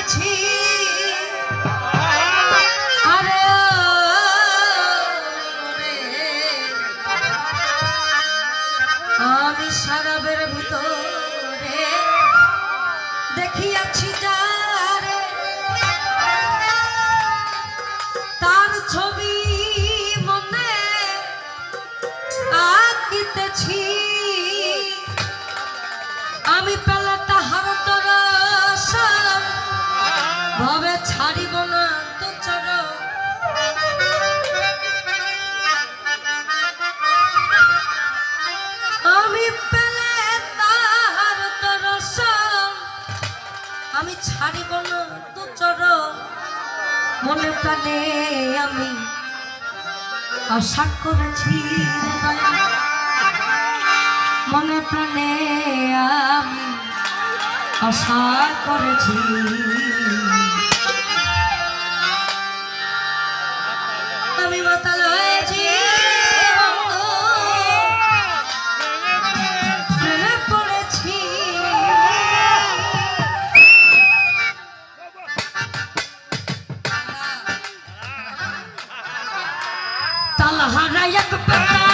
পড়েছি আরে আমি শরাবের ভিতরে দেখিয়াছি যারে তার ছবি মনে আঁকিতেছি আমি পেলে তাহার দর্শন ভবে ছাড়িব না তো চরণ আমি পেলে তাহার দর্শন আমি ছাড়িব না তো চরণ মনে প্রাণে আমি আশা করেছি মনে প্রাণে আমি আশা করেছি আমি মাতাল হয়েছি প্রেমে পড়েছি তালহারা এক পেতা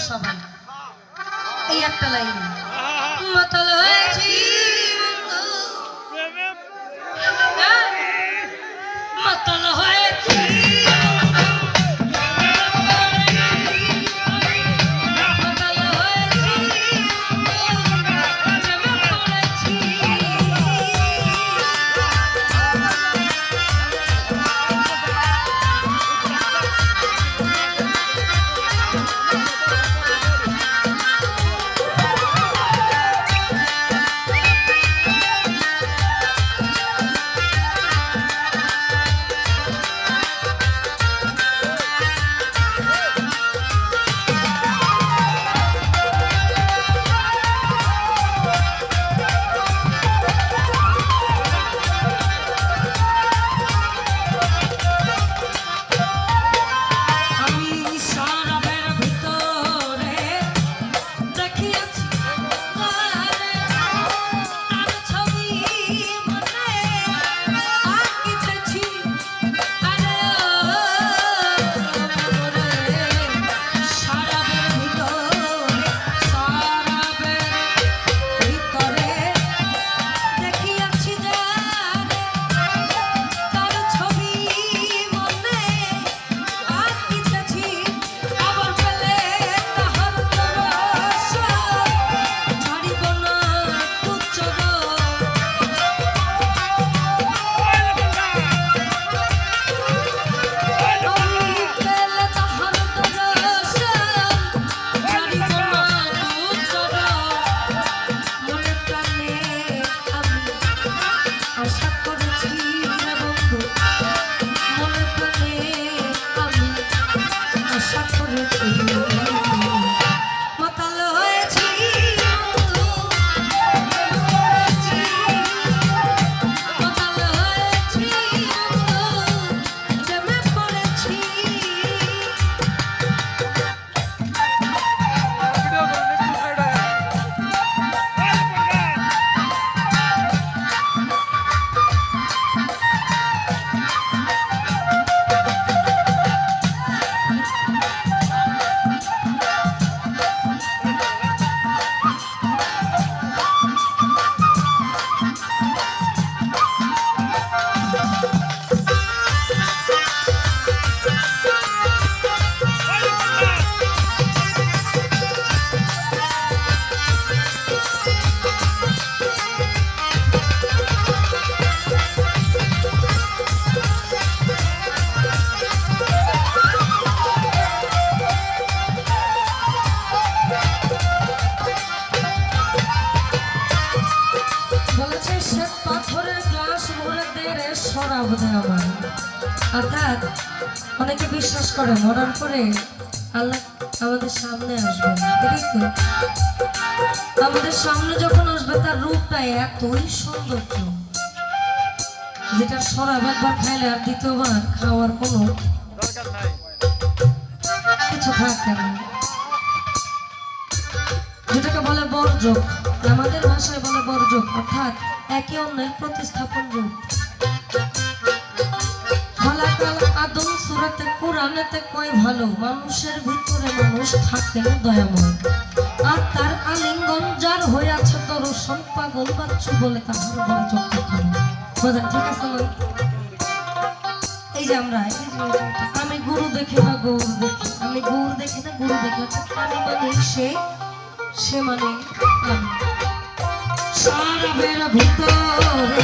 সবাই এই একটা লাইন মাতাল হয়েছি মাতাল হয়েছি অর্থাৎ অনেকে বিশ্বাস করে মরার পরে আল্লাহ আমাদের সামনে আসবে, এটাই তো। আমাদের সামনে যখন আসবে তার রূপটা এতই সৌন্দর্য, যেটা সরাব একবার খাইলে আর দ্বিতীয়বার খাওয়ার কোনো কিছু থাকে না, যেটাকে বলে বর্জক, আমাদের ভাষায় বলে বর্জক, অর্থাৎ একে অন্যের প্রতিস্থাপন রূপ। ফলাকাল আদম সূরাতে কোরআনেতে কয় ভালো, মানুষের ভিতরে মানুষ থাকেন দয়াময়, আর তার আলিঙ্গন যার হয়ে আছে দর্শন, পাগল বাচ্চু বলে তাহার বর্জক দেখানো। বোঝেন? ঠিক আছে না? এই যে আমরা আমি গুরু দেখি না গৌর দেখি, আমি গৌর দেখি না গুরু দেখি, আমি মানে সে মানে আমি সারা বেড়া ভিতরে